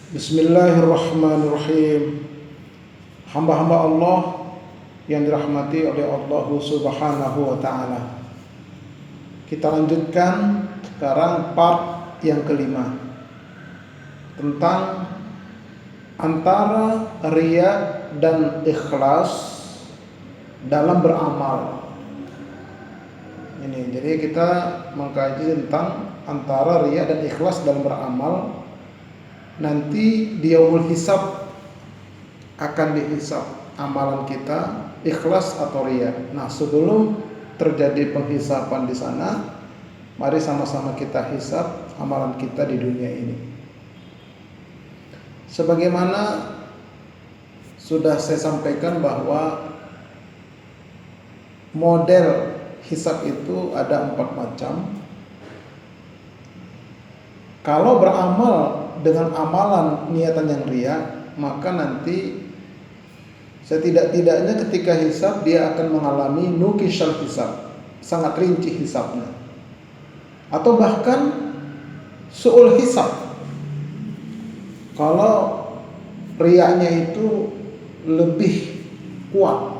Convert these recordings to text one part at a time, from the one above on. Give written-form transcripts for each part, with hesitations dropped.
Bismillahirrahmanirrahim. Hamba-hamba Allah yang dirahmati oleh Allah Subhanahu wa taala. Kita lanjutkan sekarang part yang kelima tentang antara riya dan ikhlas dalam beramal. Jadi kita mengkaji tentang antara riya dan ikhlas dalam beramal. Nanti di yaumul hisab akan dihisab amalan kita ikhlas atau riya. Nah, sebelum terjadi penghisapan di sana, mari sama-sama kita hisab amalan kita di dunia ini. Sebagaimana sudah saya sampaikan bahwa model hisab itu ada 4 macam. Kalau beramal dengan amalan niatan yang riya, maka nanti setidak-tidaknya ketika hisab dia akan mengalami nukishal hisab, sangat rinci hisabnya, atau bahkan su'ul hisab. Kalau riyanya itu lebih kuat,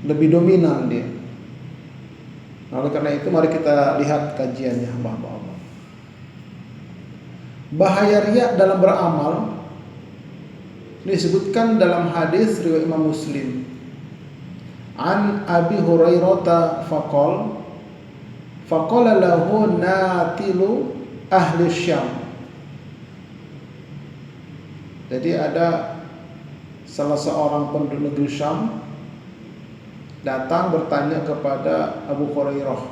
lebih dominan dia. Oleh karena itu mari kita lihat kajiannya, hamba-hamba Allah. Bahaya riya dalam beramal disebutkan dalam hadis riwayat Imam Muslim. An Abi Hurairah faqala lahu natilu ahli Syam. Jadi ada salah seorang penduduk negeri Syam datang bertanya kepada Abu Hurairah,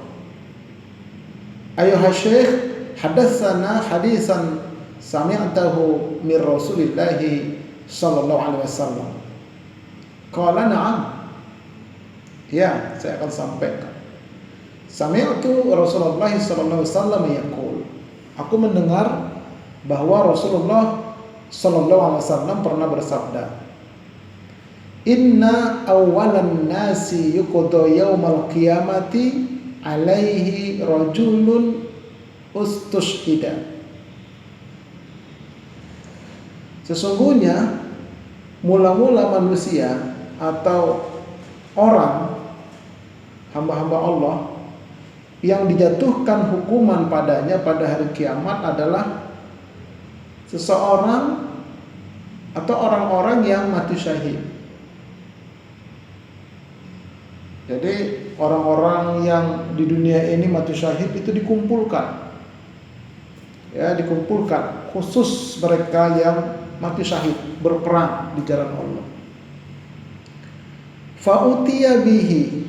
"Ayuha syekh, hadatsana hadisan sami'tahu min Rasulillah sallallahu alaihi wasallam." Qala na'am. Ya, saya akan sampaikan. Sami'tu Rasulullah sallallahu alaihi wasallam yaqul. Aku mendengar bahwa Rasulullah sallallahu alaihi wasallam pernah bersabda, "Inna awwalan nasi yuqda yaumal qiyamati alaihi rajulun ustushhida." Sesungguhnya mula-mula manusia atau orang hamba-hamba Allah yang dijatuhkan hukuman padanya pada hari kiamat adalah seseorang atau orang-orang yang mati syahid. Jadi orang-orang yang di dunia ini mati syahid itu dikumpulkan. Ya, dikumpulkan khusus mereka yang mati syahid berperang di jalan Allah. Fa'utiya bihi,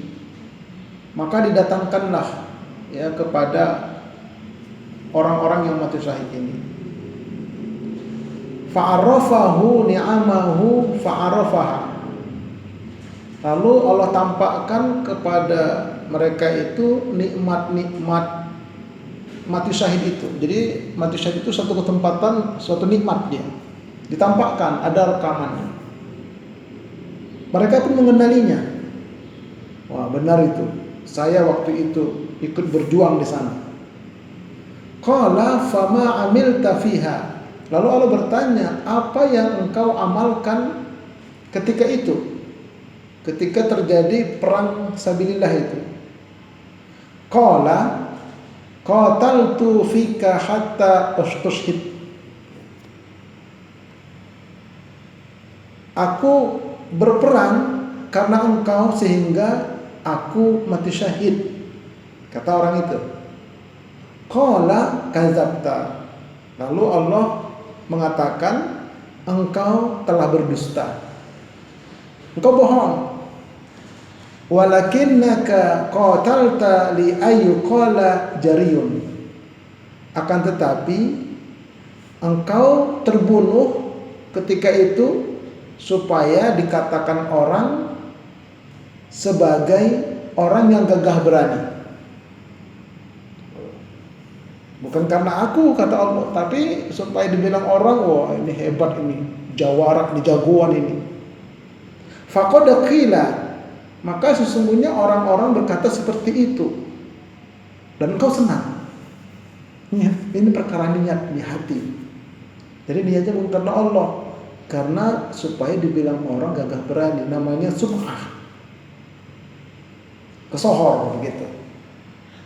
maka didatangkanlah ya kepada orang-orang yang mati syahid ini. Fa'arafahu ni'amahu fa'arafaha, lalu Allah tampakkan kepada mereka itu nikmat-nikmat mati syahid itu. Jadi mati syahid itu suatu ketempatan, suatu nikmat dia. Ditampakkan, ada rekamannya. Mereka pun mengenalinya. Wah, benar itu. Saya waktu itu ikut berjuang di sana. Qala fama amilta fiha. Lalu Allah bertanya, apa yang engkau amalkan ketika itu? Ketika terjadi perang sabilillah itu. Qala qataltu fika hatta ustushhid. Aku berperang karena engkau sehingga aku mati syahid, kata orang itu. Qala kadzabta. Lalu Allah mengatakan, engkau telah berdusta, engkau bohong. Walakinnaka qatalta li ayyuqala jariyun. Akan tetapi engkau terbunuh ketika itu supaya dikatakan orang sebagai orang yang gagah berani. Bukan karena aku, kata Allah, tapi supaya dibilang orang, wah ini hebat, ini jawara, ini jagoan ini. Faqad qila, maka sesungguhnya orang-orang berkata seperti itu, dan engkau senang. Ini perkara niat di hati. Jadi niatnya bukan karena Allah, karena supaya dibilang orang gagah berani, namanya sum'ah, kesohor begitu.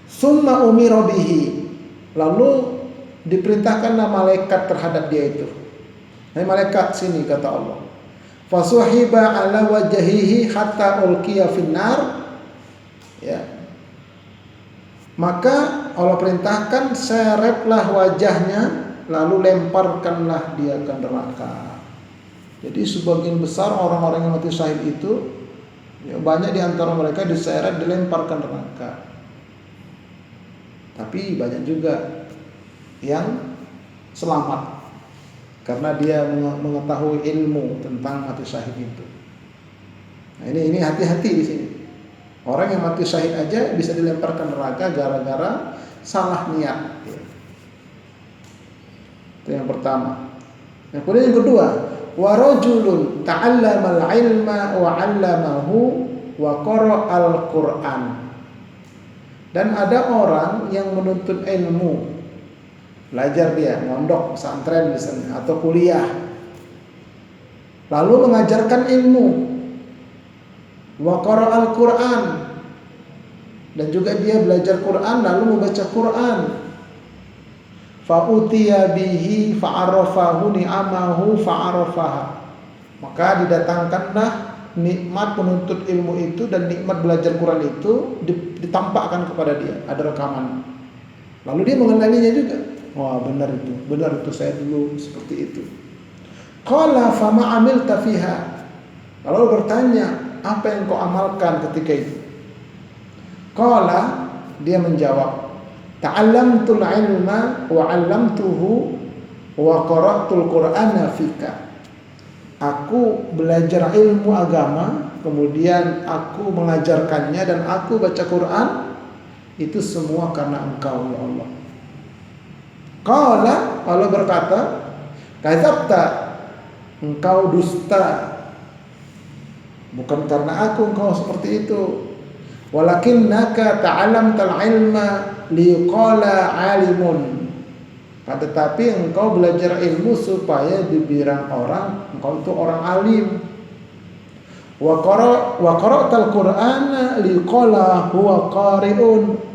Summa umira bihi, lalu diperintahkanlah malaikat terhadap dia itu. Nah, malaikat sini kata Allah, fasuhiba ala wajhihi hatta ulqiya finnar, ya. Maka Allah perintahkan seretlah wajahnya, lalu lemparkanlah dia ke neraka. Jadi sebagian besar orang-orang yang mati syahid itu, ya, banyak di antara mereka diseret, dilempar ke neraka. Tapi banyak juga yang selamat karena dia mengetahui ilmu tentang mati syahid itu. Nah, ini hati-hati di sini. Orang yang mati syahid aja bisa dilemparkan neraka gara-gara salah niat. Itu yang pertama. Kemudian yang kedua, wa rajulun ta'allama al-ilma wa 'allamahu wa qara'al Qur'an. Dan ada orang yang menuntut ilmu, belajar dia, mondok, pesantren misalnya, atau kuliah, lalu mengajarkan ilmu, wa qara'al Qur'an, dan juga dia belajar Quran lalu membaca Quran. Fa utiya bihi fa'arafahu ni'amahu fa'arafaha, maka didatangkanlah nikmat menuntut ilmu itu dan nikmat belajar Quran itu ditampakkan kepada dia, ada rekaman. Lalu dia mengenalinya juga. Wah, benar itu saya dulu seperti itu. Qala fama amilta fiha, lalu bertanya, apa yang kau amalkan ketika itu? Qala, dia menjawab, ta'allamtul ilma wa 'allamtuhu wa qara'tul Qur'ana fika. Aku belajar ilmu agama, kemudian aku mengajarkannya dan aku baca Quran, itu semua karena Engkau ya Allah. Qala, Allah berkata, kadzabta, engkau dusta. Bukan karena aku engkau seperti itu. Walakinnaka ta'allamtal ilma liqala 'alimun. Tetapi engkau belajar ilmu supaya dibilang orang engkau itu orang alim. Wa qara'tal Qur'ana liqala huwa qari'un.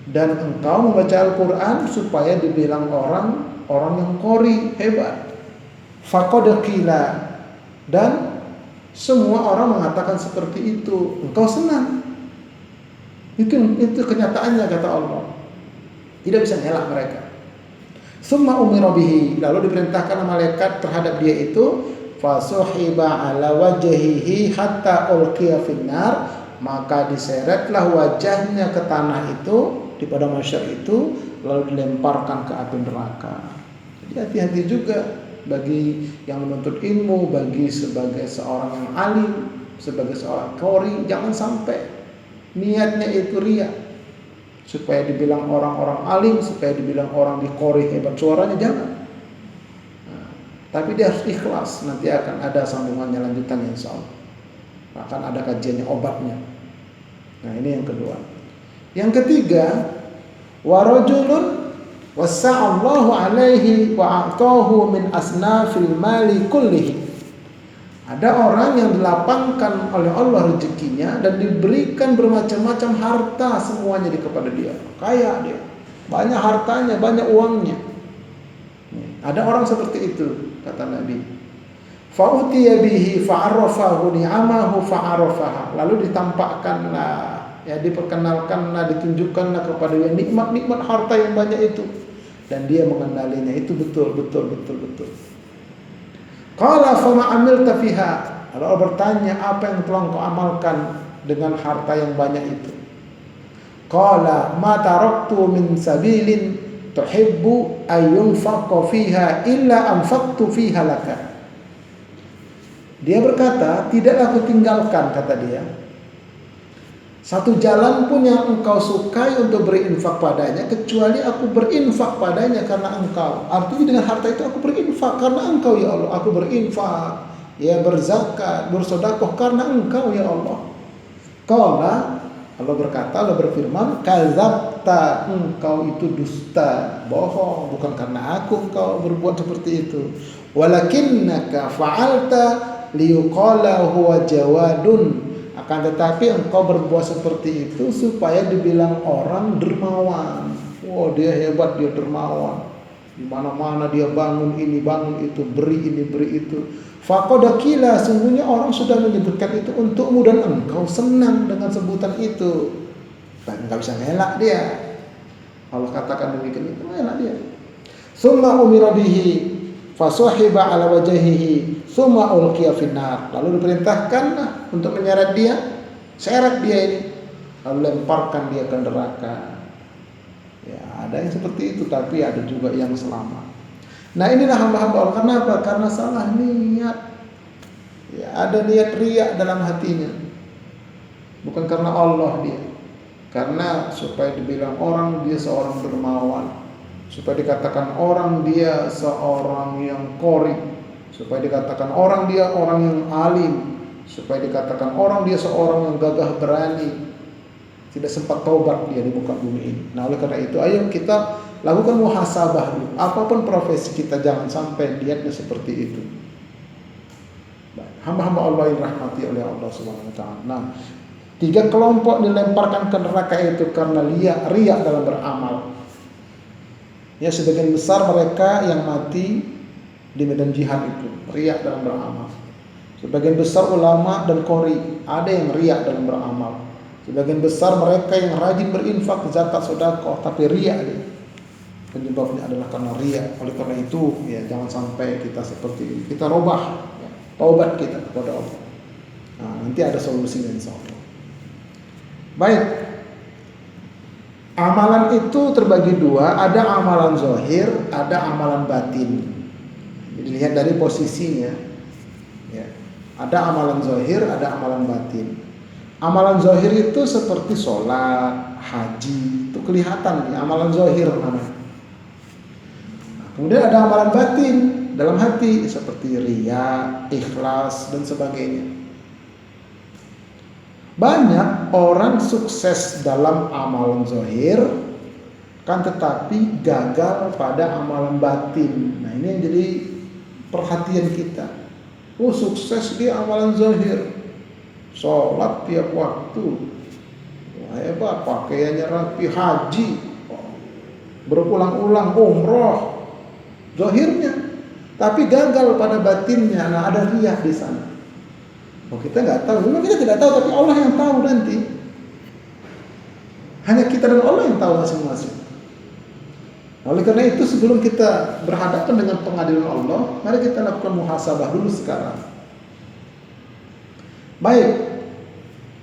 Dan engkau membaca Al-Qur'an supaya dibilang orang yang qari, hebat. Faqad qila, dan semua orang mengatakan seperti itu. Engkau senang. Itu kenyataannya kata Allah. Tidak bisa ngelak mereka. Summa umira bihi, lalu diperintahkan malaikat terhadap dia itu, fasuhiba ala wajhihi hatta ulqiya finnar, maka diseretlah wajahnya ke tanah itu, di padang mahsyar itu, lalu dilemparkan ke api neraka. Jadi hati-hati juga bagi yang menuntut ilmu, bagi sebagai seorang yang alim, sebagai seorang qori, jangan sampai niatnya itu riya, supaya dibilang orang-orang alim, supaya dibilang orang di qori hebat suaranya, jangan. Nah, tapi dia harus ikhlas. Nanti akan ada sambungannya lanjutannya insyaallah. Akan ada kajiannya, obatnya. Nah, ini yang kedua. Yang ketiga, wa rajulun wasa'allahu alaihi wa a'tahu min asnafil mali kullihi. Ada orang yang dilapangkan oleh Allah rezekinya dan diberikan bermacam-macam harta semuanya kepada dia. Kaya dia, banyak hartanya, banyak uangnya. Ada orang seperti itu kata Nabi. Fa'utiya bihi fa'arafahu ni'amahu fa'arafaha. Lalu ditampakkanlah, ya, diperkenalkanlah, ditunjukkanlah kepada dia nikmat-nikmat harta yang banyak itu, dan dia mengenalinya. Itu betul. Qala fama amilta fiha, Allah bertanya, apa yang telah kau amalkan dengan harta yang banyak itu? Qala ma taraktu min sabilin tuhibbu ayyunfaqa fiha illa anfaqtu fiha laka. Dia berkata, tidaklah aku tinggalkan, kata dia, satu jalan pun yang engkau sukai untuk berinfak padanya, kecuali aku berinfak padanya karena engkau. Artinya dengan harta itu aku berinfak karena engkau ya Allah. Aku berinfak, ya, berzakat, bersedekah karena engkau ya Allah. Qala Allah berkata, Allah berfirman, kadzabta, engkau itu dusta, bohong, bukan karena aku engkau berbuat seperti itu. Walakinnaka fa'alta liyuqala huwa jawadun. Akan tetapi engkau berbuat seperti itu supaya dibilang orang dermawan. Wah, dia hebat, dia dermawan. Di mana-mana dia bangun ini, bangun itu, beri ini, beri itu. Faqadakila, sungguhnya orang sudah menyebutkan itu untukmu dan engkau senang dengan sebutan itu. Dan enggak bisa ngelak dia. Allah katakan demikian, itu ngelak dia. Summa umira bihi fasuhiba ala wajhihi summa ulqiya finnar. Lalu diperintahkan untuk menyeret dia, seret dia ini, lalu lemparkan dia ke neraka. Ya, ada yang seperti itu, tapi ada juga yang selamat. Nah, inilah hamba-hamba Allah. Kenapa? Karena salah niat. Ya, ada niat riya dalam hatinya. Bukan karena Allah dia. Karena supaya dibilang orang dia seorang dermawan, supaya dikatakan orang dia seorang yang qori, supaya dikatakan orang dia orang yang alim, supaya dikatakan orang dia seorang yang gagah berani. Tidak sempat taubat dia di muka bumi ini. Nah, oleh karena itu, ayo kita lakukan muhasabah dulu. Apapun profesi kita, jangan sampai niatnya seperti itu. Hamba-hamba Allah yang rahmati oleh Allah Subhanahu wa taala. Nah, 3 kelompok dilemparkan ke neraka itu karena riya dalam beramal. Ya, sebagian besar mereka yang mati di medan jihad itu riya dalam beramal. Sebagian besar ulama dan qori, ada yang riya dalam beramal. Sebagian besar mereka yang rajin berinfak, zakat, sedekah, tapi riya dia. Penyebabnya adalah karena riya. Oleh karena itu, ya jangan sampai kita seperti ini. Kita robah, ya, taubat kita kepada Allah. Nah, nanti ada solusinya insyaallah. Baik. Amalan itu terbagi 2, ada amalan zahir, ada amalan batin. Jadi lihat dari posisinya. Ya. Ada amalan zahir, ada amalan batin. Amalan zahir itu seperti sholat, haji, itu kelihatan nih, amalan zahir namanya. Nah, kemudian ada amalan batin dalam hati seperti riya, ikhlas dan sebagainya. Banyak orang sukses dalam amalan zahir, kan tetapi gagal pada amalan batin. Nah, ini yang jadi perhatian kita. Oh, sukses di amalan zahir. Sholat tiap waktu, hebat, pakaiannya rapi, haji, berulang-ulang, umroh, zahirnya, tapi gagal pada batinnya. Nah, ada riya di sana. Oh, kita nggak tahu, memang kita tidak tahu, tapi Allah yang tahu nanti. Hanya kita dan Allah yang tahu masing-masing. Oleh karena itu, sebelum kita berhadapan dengan pengadilan Allah, mari kita lakukan muhasabah dulu sekarang. Baik,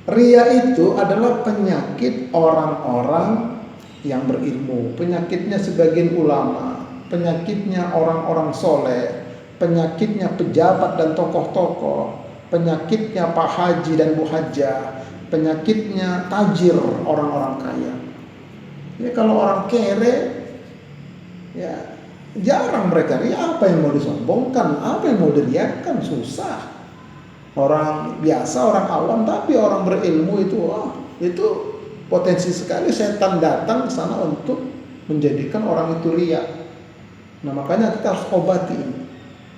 riya itu adalah penyakit orang-orang yang berilmu, penyakitnya sebagian ulama, penyakitnya orang-orang soleh, penyakitnya pejabat dan tokoh-tokoh, penyakitnya Pak Haji dan Bu Hajah, penyakitnya tajir, orang-orang kaya. Ya, kalau orang kere, ya jarang mereka riya. Apa yang mau disombongkan, apa yang mau diriakan, susah. Orang biasa, orang awam, tapi orang berilmu itu, itu potensi sekali setan datang ke sana untuk menjadikan orang itu riya. Nah, makanya kita harus obati ini.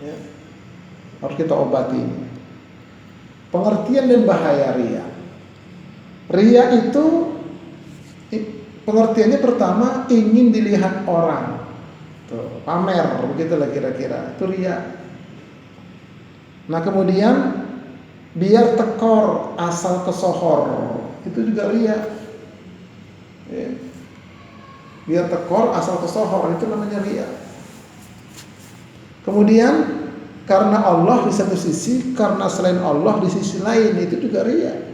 Ya. Harus kita obati ini. Pengertian dan bahaya riya. Riya itu pengertiannya pertama ingin dilihat orang. Tuh, pamer, begitulah kira-kira. Itu riya. Nah, kemudian biar tekor asal kesohor, itu juga riya. Ya. Biar tekor asal kesohor, itu namanya riya. Kemudian karena Allah di satu sisi, karena selain Allah di sisi lain, itu juga riya.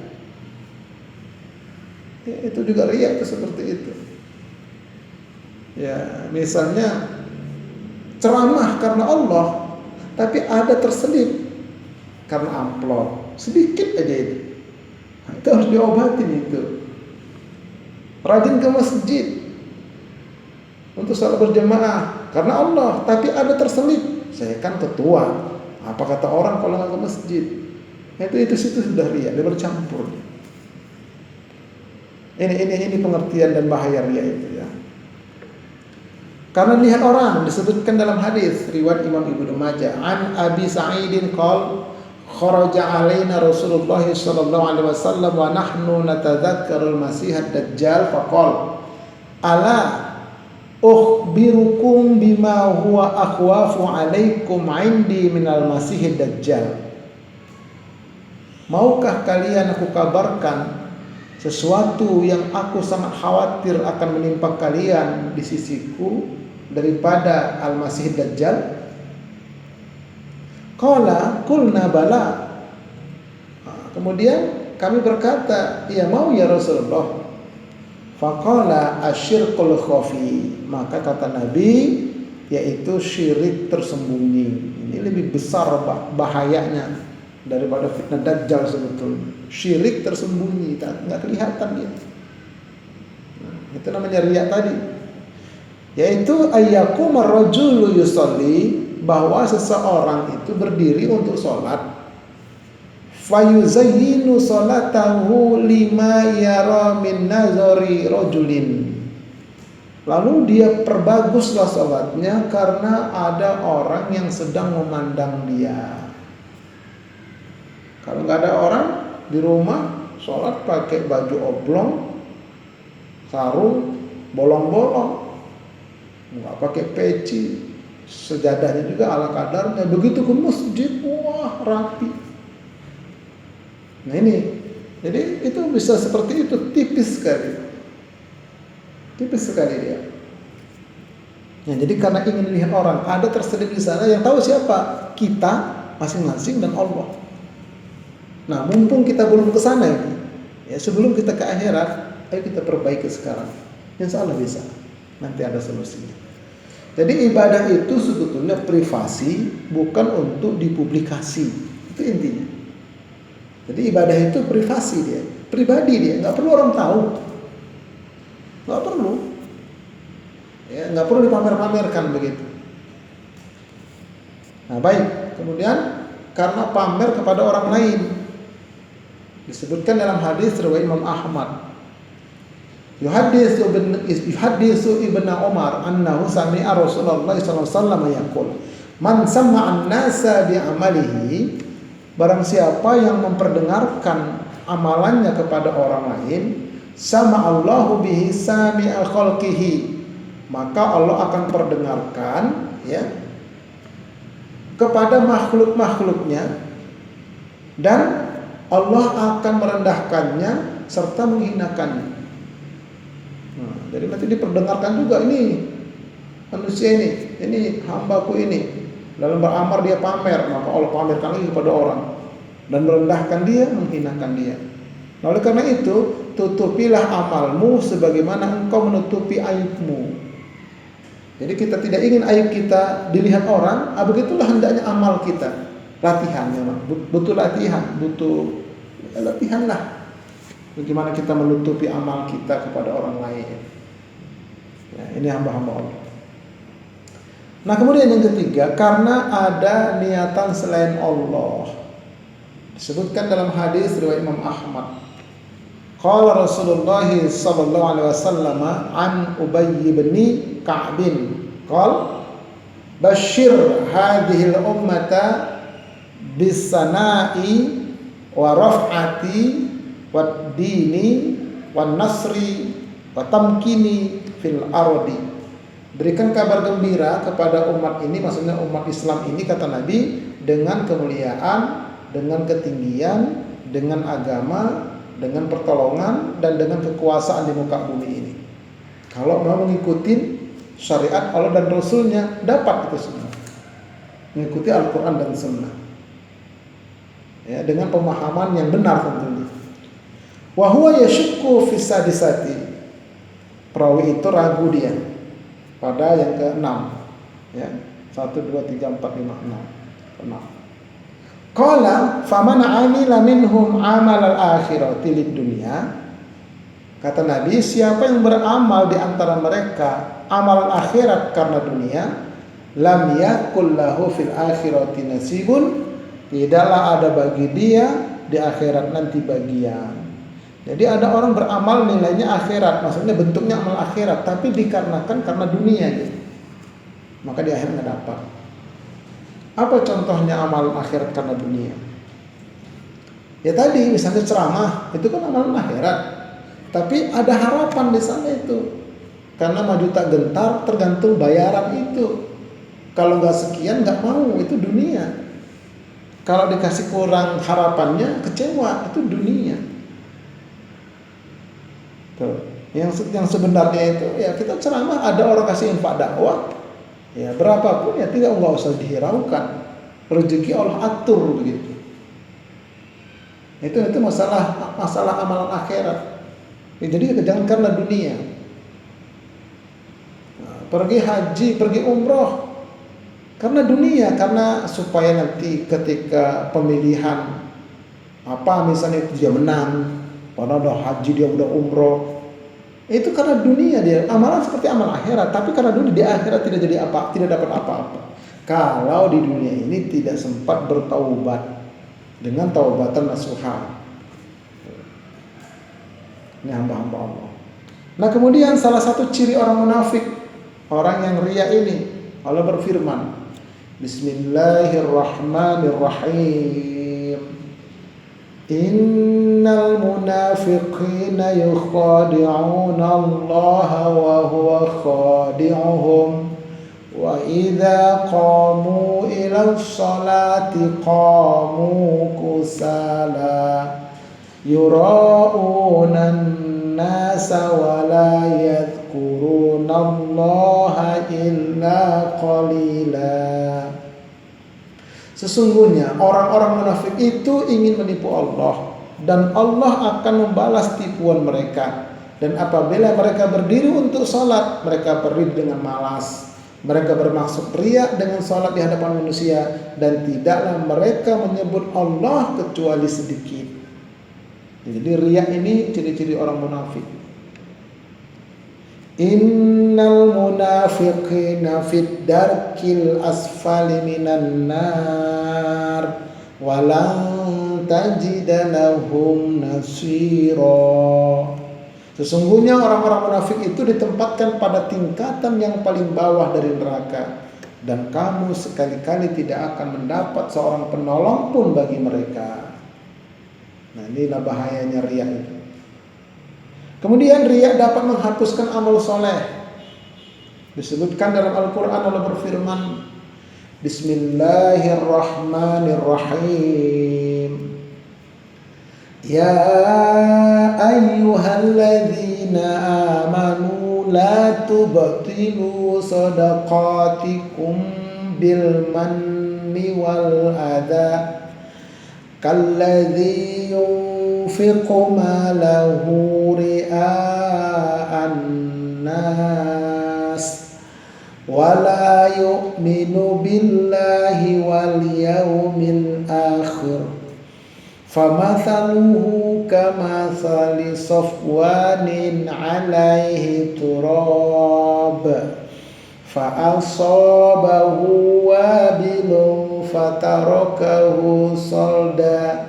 Ya, itu juga riya, itu seperti itu. Ya, misalnya ceramah karena Allah, tapi ada terselip karena amplop. Sedikit aja itu. Nah, itu harus diobatin itu. Rajin ke masjid untuk salat berjamaah karena Allah, tapi ada terselip. Saya kan ketua. Apa kata orang kalau nggak ke masjid? Itu situ sudah riya, dia bercampur. Ini pengertian dan bahaya riya itu ya. Karena lihat orang, disebutkan dalam hadis riwayat Imam Ibnu Majah an Abi Sa'idin qol kharaja alaina Rasulullah sallallahu alaihi wasallam wa nahnu natadzakkarul Masih ad-Dajjal faqala ala ukhbirukum bima huwa akhwafu alaikum indi minal Masih ad-Dajjal. Maukah kalian aku kabarkan sesuatu yang aku sangat khawatir akan menimpa kalian di sisiku daripada Al-Masih Dajjal? Qala qulna bala. Kemudian kami berkata, "Ya mau ya Rasulullah." Faqala asyirkul khafi. Maka kata Nabi, yaitu syirik tersembunyi. Ini lebih besar bahayanya daripada fitnah Dajjal sebetulnya. Syirik tersembunyi, nggak kelihatan dia. Nah, itu namanya riya tadi. Yaitu ayyakum ar-rajulu yusalli, bahwa seseorang itu berdiri untuk sholat, fayuzayyinu sholatahu lima yara min nazari rajulin, lalu dia perbaguslah sholatnya karena ada orang yang sedang memandang dia. Kalau nggak ada orang di rumah, sholat pakai baju oblong, sarung bolong-bolong, nggak pakai peci, sejadahnya juga ala kadarnya. Begitu ke masjid, wah rapi. Nah ini, jadi itu bisa seperti itu, tipis sekali dia. Nah, jadi karena ingin lihat orang, ada tersedia di sana yang tahu siapa kita masing-masing dan Allah. Nah, mumpung kita belum ke sana ini, ya sebelum kita ke akhirat, ayo kita perbaiki sekarang. Insya Allah bisa. Nanti ada solusinya. Jadi ibadah itu sebetulnya privasi, bukan untuk dipublikasi. Itu intinya. Jadi ibadah itu privasi dia, pribadi dia, nggak perlu orang tahu, nggak perlu, ya nggak perlu dipamer-pamerkan begitu. Nah baik, kemudian karena pamer kepada orang lain, disebutkan dalam hadis riwayat Imam Ahmad. Yuhaddisu Ibnu Umar annahu sami'a Rasulullah sallallahu alaihi wasallam yaqul man sama'an nasa bi amalihi, barang siapa yang memperdengarkan amalannya kepada orang lain, sama Allahu bihi sami'a khalqihi, maka Allah akan perdengarkan ya kepada makhluk-makhluknya, dan Allah akan merendahkannya serta menghinakannya. Nah, jadi nanti diperdengarkan juga, ini manusia ini hambaku ini, dalam beramar dia pamer, maka Allah pamerkan lagi kepada orang dan merendahkan dia, menghinakan dia. Nah, oleh karena itu tutupilah amalmu sebagaimana engkau menutupi aibmu. Jadi kita tidak ingin aib kita dilihat orang, begitulah hendaknya amal kita. Latihan memang, butuh latihan, butuh latihan lah. Bagaimana kita menutupi amal kita kepada orang lain. Ya, ini hamba-hamba Allah. Nah kemudian yang ketiga, karena ada niatan selain Allah. Disebutkan dalam hadis riwayat Imam Ahmad. Qala Rasulullah sallallahu alaihi wasallam an Ubay bin Ka'b qala basyir hadhihi al-ummata bis-sana'i wa raf'ati wad dini wan nasri wa tamkini fil ardi. Berikan kabar gembira kepada umat ini, maksudnya umat Islam ini, kata Nabi, dengan kemuliaan, dengan ketinggian, dengan agama, dengan pertolongan, dan dengan kekuasaan di muka bumi ini. Kalau mau mengikuti syariat Allah dan Rasulnya, dapat itu semua. Mengikuti Al-Quran dan Sunnah, ya, dengan pemahaman yang benar tentunya. Wa huwa yashukku fi sadisati. Perawi itu ragu dia pada yang ke-6, ya. 1 2 3 4 5 6. 6. Qala faman amila minhum amal al-akhirati lid-dunya. Kata Nabi, siapa yang beramal di antara mereka amal akhirat karena dunia, lam yakul lahu fil akhirati nasibun, tidaklah ada bagi dia di akhirat nanti bagian. Jadi ada orang beramal nilainya akhirat, maksudnya bentuknya amal akhirat, tapi dikarenakan karena dunia gitu. Maka di akhirat nggak dapat. Apa contohnya amal akhirat karena dunia? Ya tadi misalnya ceramah, itu kan amal akhirat. Tapi ada harapan di sana itu. Karena maju tak gentar tergantung bayaran itu. Kalau nggak sekian nggak mau, itu dunia. Kalau dikasih kurang harapannya kecewa, itu dunia. Tuh. Yang sebenarnya itu ya kita ceramah, ada orang kasih infak dakwah, ya berapapun ya tidak nggak usah dihiraukan, rezeki Allah atur begitu. Itu masalah amalan akhirat. Ya, jadi jangan karena dunia. Nah, pergi haji, pergi umroh karena dunia, karena supaya nanti ketika pemilihan apa misalnya itu dia menang. Padahal udah haji dia udah umroh, itu karena dunia dia amalan seperti amal akhirat, tapi karena dunia di akhirat tidak jadi apa, tidak dapat apa-apa. Kalau di dunia ini tidak sempat bertaubat dengan taubatan nasuha. Ini hamba-hamba Allah. Nah kemudian salah satu ciri orang munafik, orang yang riya ini, Allah berfirman, Bismillahirrahmanirrahim. Innal munafiqina yukhadi'una Allah wa huwa khadi'uhum wa idza qamu ila sholati qamu kusala yura'una an-nasa wa la yadhkuruna Allah illa qalila. Sesungguhnya orang-orang munafik itu ingin menipu Allah, dan Allah akan membalas tipuan mereka. Dan apabila mereka berdiri untuk sholat, mereka berdiri dengan malas. Mereka bermaksud riya dengan sholat di hadapan manusia, dan tidaklah mereka menyebut Allah kecuali sedikit. Jadi riya ini ciri-ciri orang munafik. Innal munafiqina fid darkil asfali minan nar walan tajida lahum nasira. Sesungguhnya orang-orang munafik itu ditempatkan pada tingkatan yang paling bawah dari neraka, dan kamu sekali-kali tidak akan mendapat seorang penolong pun bagi mereka. Nah, inilah bahayanya riya itu. Kemudian riya dapat menghapuskan amal soleh. Disebutkan dalam Al-Quran, Allah berfirman, Bismillahirrahmanirrahim. Ya ayyuhalladzina amanu la tubtilu sadaqatikum bil manni wal adha kalladzi yunfiqu malahu ria'an nas wa la yu'minu billahi wal yawmil akhir famathaluhu kamathali safwanin 'alaihi turab fa'asabahu wabilun fatarakahu salda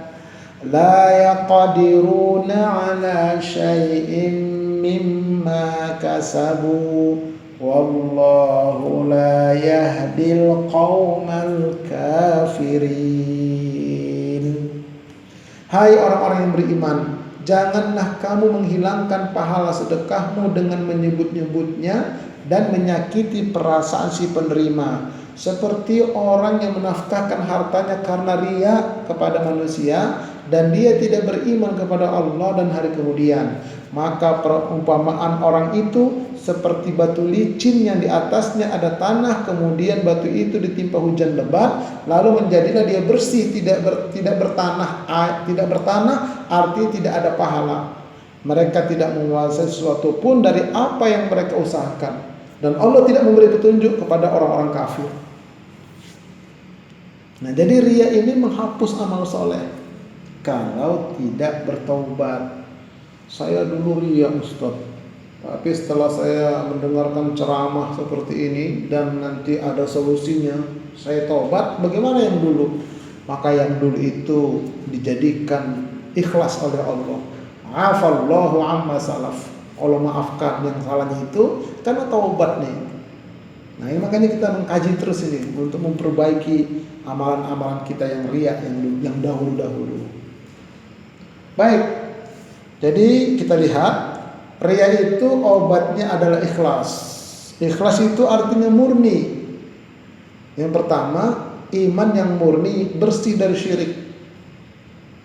la yaqdiruna 'ala syai'in mimma kasabu wallahu la yahdil qaumal kafirin. Hai orang-orang yang beriman, janganlah kamu menghilangkan pahala sedekahmu dengan menyebut-nyebutnya dan menyakiti perasaan si penerima, seperti orang yang menafkahkan hartanya karena riya kepada manusia dan dia tidak beriman kepada Allah dan hari kemudian. Maka perumpamaan orang itu seperti batu licin yang di atasnya ada tanah, kemudian batu itu ditimpa hujan lebat, lalu menjadilah dia bersih, tidak bertanah, artinya tidak ada pahala. Mereka tidak menguasai sesuatu pun dari apa yang mereka usahakan, dan Allah tidak memberi petunjuk kepada orang-orang kafir. Nah, jadi riya ini menghapus amal soleh kalau tidak bertaubat. Saya dulu riya, Ustaz, tapi setelah saya mendengarkan ceramah seperti ini dan nanti ada solusinya, saya taubat. Bagaimana yang dulu? Maka yang dulu itu dijadikan ikhlas oleh Allah. Afallahu amma salaf. Allah maafkan yang salahnya itu karena taubat nih. Nah, ini makanya kita mengkaji terus ini untuk memperbaiki amalan-amalan kita yang riya yang dahulu-dahulu. Baik. Jadi kita lihat riya itu obatnya adalah ikhlas. Ikhlas itu artinya murni. Yang pertama, iman yang murni bersih dari syirik.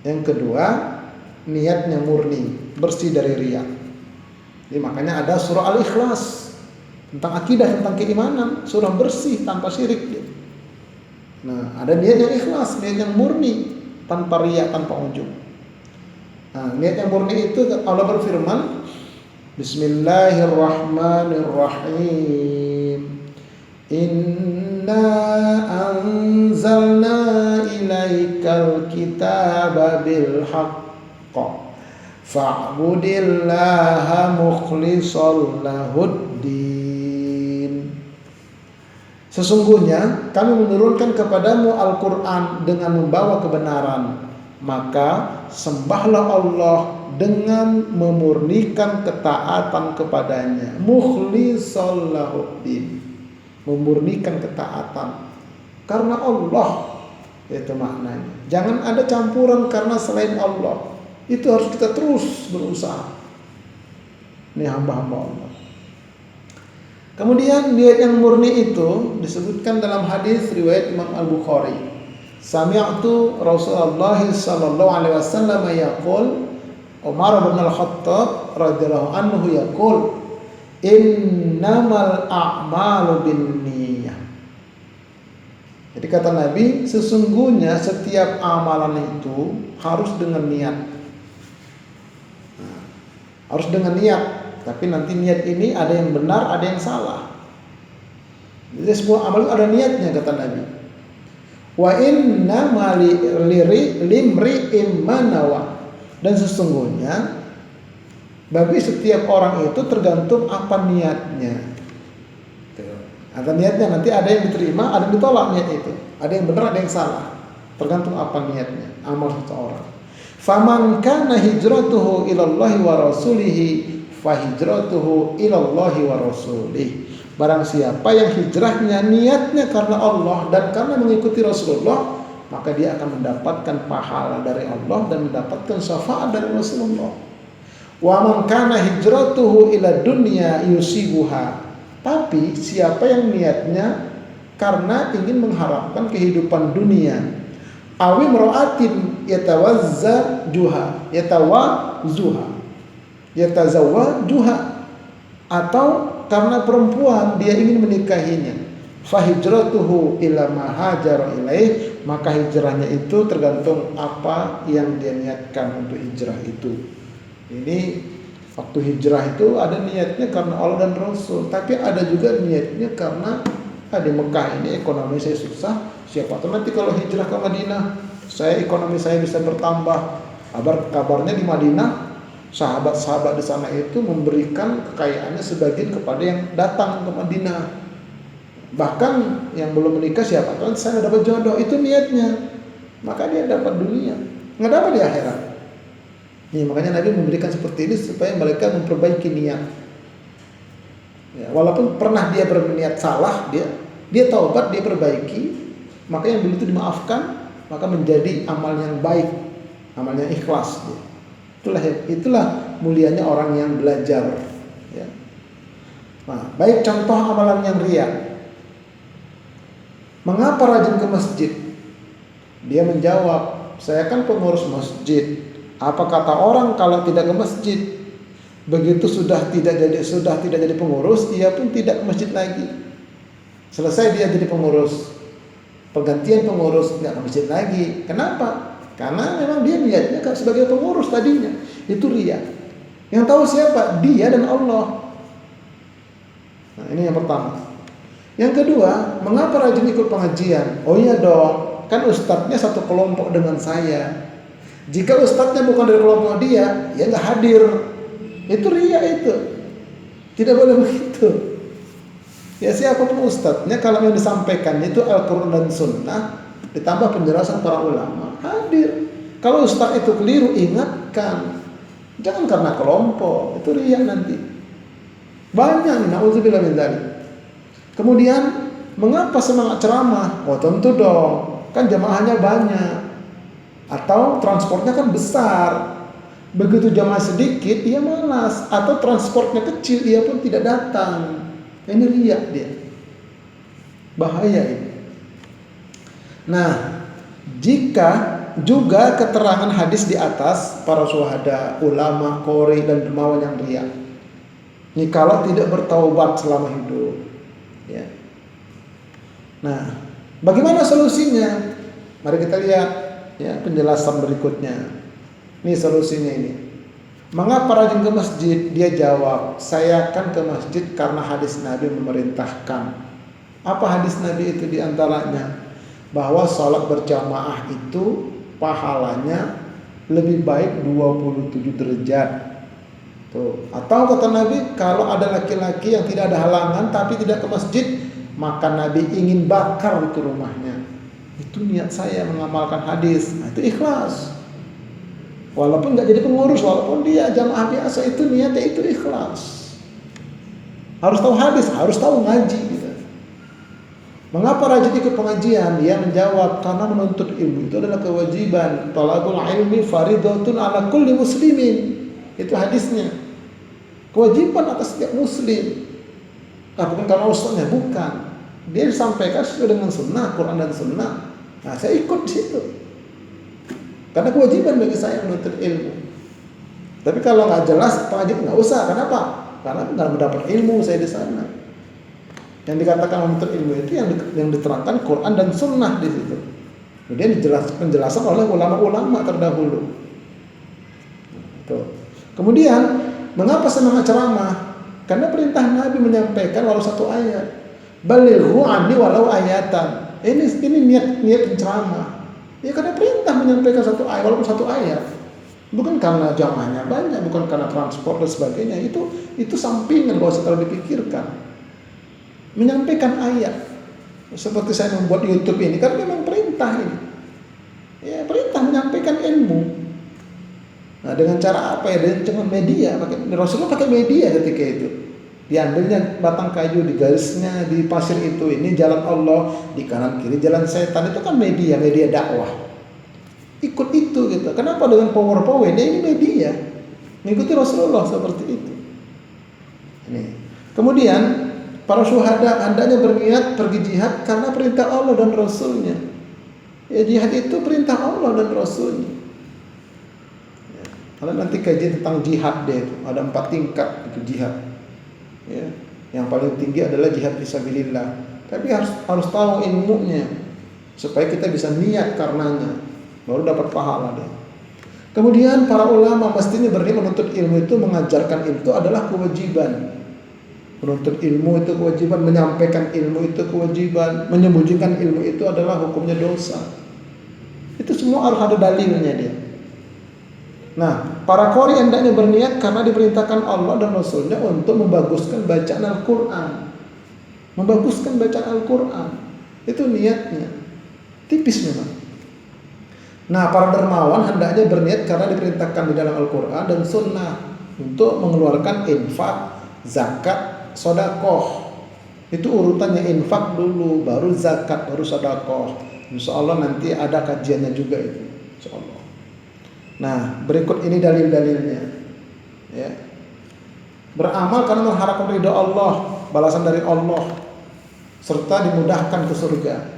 Yang kedua, niatnya murni bersih dari riya. Jadi makanya ada surah Al-Ikhlas tentang akidah, tentang keimanan, surah bersih tanpa syirik. Nah, ada niat yang ikhlas, niat yang murni tanpa riya, tanpa ujub. Nah, niat yang murni itu Allah berfirman, Bismillahirrahmanirrahim. Inna anzalna ilaikal kitaba bil haqq fa'budillaha mukhlishal lahuddin. Sesungguhnya kami menurunkan kepadamu Al-Quran dengan membawa kebenaran, maka sembahlah Allah dengan memurnikan ketaatan kepadanya. Mukhlishal lahuddin, memurnikan ketaatan karena Allah, itu maknanya. Jangan ada campuran karena selain Allah. Itu harus kita terus berusaha. Ini hamba-hamba Allah. Kemudian niat yang murni itu disebutkan dalam hadis riwayat Imam Al-Bukhari. Sami'tu Rasulullah sallallahu alaihi wasallam yaqul, Umar bin Al-Khattab radhiyallahu anhu yaqul, innamal a'malu binniyah. Jadi kata Nabi, sesungguhnya setiap amalan itu harus dengan niat. Harus dengan niat, tapi nanti niat ini ada yang benar, ada yang salah. Jadi semua amal itu ada niatnya, kata Nabi. Wa inna limri'in manawa. Dan sesungguhnya bagi setiap orang itu tergantung apa niatnya. Ada niatnya, nanti ada yang diterima, ada yang ditolak niat itu. Ada yang benar, ada yang salah. Tergantung apa niatnya, amal seseorang. Faman kana hijratuhu ilallahi wa rasulihi fa hijratuhu ilallahi wa rasulih. Barang siapa yang hijrahnya niatnya karena Allah dan karena mengikuti Rasulullah, maka dia akan mendapatkan pahala dari Allah dan mendapatkan syafaat dari Rasulullah. Wa man kana hijratuhu ila dunya yusibuha. Tapi siapa yang niatnya karena ingin mengharapkan kehidupan dunia, awi mra'atin yatazawwajuha, atau karena perempuan dia ingin menikahinya, fa hijratuhu ila ma hajara ilaih, maka hijrahnya itu tergantung apa yang dia niatkan untuk hijrah itu. Ini waktu hijrah itu ada niatnya karena Allah dan Rasul, tapi ada juga niatnya karena di Mekah ini ekonomi saya susah, siapa tahu nanti kalau hijrah ke Madinah, ekonomi saya bisa bertambah. Kabarnya di Madinah, sahabat-sahabat di sana itu memberikan kekayaannya sebagian kepada yang datang ke Madinah. Bahkan yang belum menikah, siapa tahu saya dapat jodoh, itu niatnya, maka dia dapat dunia, nggak dapat di akhirat. Nih, makanya Nabi memberikan seperti ini supaya mereka memperbaiki niat. Ya, walaupun pernah dia berniat salah, dia taubat, dia perbaiki, maka yang dulu itu dimaafkan, maka menjadi amal yang baik, amal yang ikhlas. Ya. Itulah mulianya orang yang belajar. Ya. Nah, baik contoh amalan yang riya. Mengapa rajin ke masjid? Dia menjawab, saya kan pengurus masjid. Apa kata orang kalau tidak ke masjid? Begitu sudah tidak jadi pengurus, ia pun tidak ke masjid lagi. Selesai dia jadi pengurus, pergantian pengurus, nggak ke masjid lagi. Kenapa? Karena memang dia niatnya sebagai pengurus tadinya. Itu riya. Yang tahu siapa? Dia dan Allah. Nah, ini yang pertama. Yang kedua, mengapa rajin ikut pengajian? Oh iya dong, kan ustadznya satu kelompok dengan saya. Jika ustadznya bukan dari kelompok dia nggak hadir. Itu riya itu. Tidak boleh begitu. Ya siapapun ustadznya, kalau yang disampaikan itu Al-Quran dan Sunnah, ditambah penjelasan para ulama, hadir. Kalau ustadz itu keliru, ingatkan. Jangan karena kelompok, itu riya nanti. Banyak nih, na'udzubillah min dzalik. Kemudian mengapa semangat ceramah? Oh tentu dong, kan jamaahnya banyak. Atau transportnya kan besar. Begitu jamaah sedikit, dia malas. Atau transportnya kecil, dia pun tidak datang. Ini riya dia. Bahaya ini. Nah, jika juga keterangan hadis di atas, para syuhada, ulama, qori, dan dermawan yang riya. Ini kalau tidak bertaubat selama hidup. Ya. Nah, bagaimana solusinya? Mari kita lihat ya penjelasan berikutnya. Ini solusinya ini. Mengapa rajin ke masjid? Dia jawab, saya akan ke masjid karena hadis Nabi memerintahkan. Apa hadis Nabi itu diantaranya? Bahwa sholat berjamaah itu pahalanya lebih baik 27 derajat. Tuh. Atau kata Nabi, kalau ada laki-laki yang tidak ada halangan tapi tidak ke masjid, maka Nabi ingin bakar itu rumahnya. Itu niat saya mengamalkan hadis. Nah, itu ikhlas. Walaupun nggak jadi pengurus, walaupun dia jamaah biasa, itu niatnya itu ikhlas. Harus tahu hadis, harus tahu ngaji. Gitu. Mengapa rajin ikut pengajian? Dia menjawab, karena menuntut ilmu itu adalah kewajiban. Talabul ilmi faridatun ala kulli muslimin. Itu hadisnya. Kewajiban atas setiap muslim. Nah, bukan karena ustaznya, bukan. Dia disampaikan sesuai dengan sunnah, Quran dan sunnah. Nah, saya ikut di situ. Karena kewajiban bagi saya menuntut ilmu. Tapi kalau nggak jelas, pengajian nggak usah. Kenapa? Karena nggak mendapat ilmu saya di sana. Yang dikatakan menuntut ilmu itu yang diterangkan Quran dan sunnah di situ. Kemudian penjelasan oleh ulama-ulama terdahulu. Tuh. Kemudian, mengapa semangat ceramah? Karena perintah Nabi menyampaikan walau satu ayat. Balighu anni walau ayatan. Ini niat penceramah. Ya karena perintah menyampaikan satu ayat walaupun satu ayat. Bukan karena jamaahnya banyak, bukan karena transport dan sebagainya. Itu sampingan, gak usah terlalu dipikirkan. Menyampaikan ayat. Seperti saya membuat YouTube ini kan memang perintah ini. Ya, perintah menyampaikan ilmu. Nah, dengan cara apa ya? Dengan media. Rasulullah pakai media ketika itu. Diambilnya batang kayu, digarisnya di pasir itu. Ini jalan Allah, di kanan kiri jalan setan. Itu kan media dakwah. Ikut itu gitu. Kenapa dengan PowerPoint? Ini media. Mengikuti Rasulullah seperti itu. Ini. Kemudian para syuhada hendaknya berniat pergi jihad karena perintah Allah dan Rasulnya. Ya, jihad itu perintah Allah dan Rasulnya. Kalau nanti kajian tentang jihad deh, ada 4 tingkat itu jihad. Ya, yang paling tinggi adalah jihad fisabilillah. Tapi harus tahu ilmunya supaya kita bisa niat karenanya, baru dapat pahala deh. Kemudian para ulama mestinya berniat menuntut ilmu itu, mengajarkan ilmu itu adalah kewajiban. Menuntut ilmu itu kewajiban, menyampaikan ilmu itu kewajiban, menyembunyikan ilmu itu adalah hukumnya dosa. Itu semua harus ada dalilnya dia. Nah, para qori hendaknya berniat karena diperintahkan Allah dan Rasulnya untuk membaguskan bacaan Al-Quran. Membaguskan bacaan Al-Quran. Itu niatnya. Tipis memang. Nah, para dermawan hendaknya berniat karena diperintahkan di dalam Al-Quran dan Sunnah untuk mengeluarkan infak, zakat, sedekah. Itu urutannya, infak dulu, baru zakat, baru sedekah. Insya Allah nanti ada kajiannya juga itu. Insya Allah. Nah, berikut ini dalil-dalilnya. Ya. Beramal karena mengharapkan ridha Allah, balasan dari Allah, serta dimudahkan ke surga.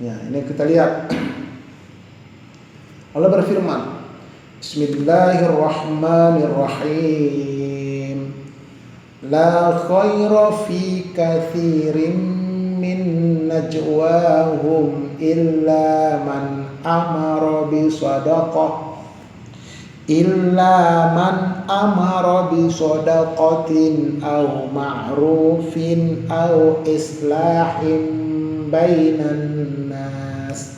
Ya, ini kita lihat. Allah berfirman, Bismillahirrahmanirrahim. La khaira fi katsirin min najwahum illa man amara bi sadaqah aw ma'rufin aw islahin bainan nas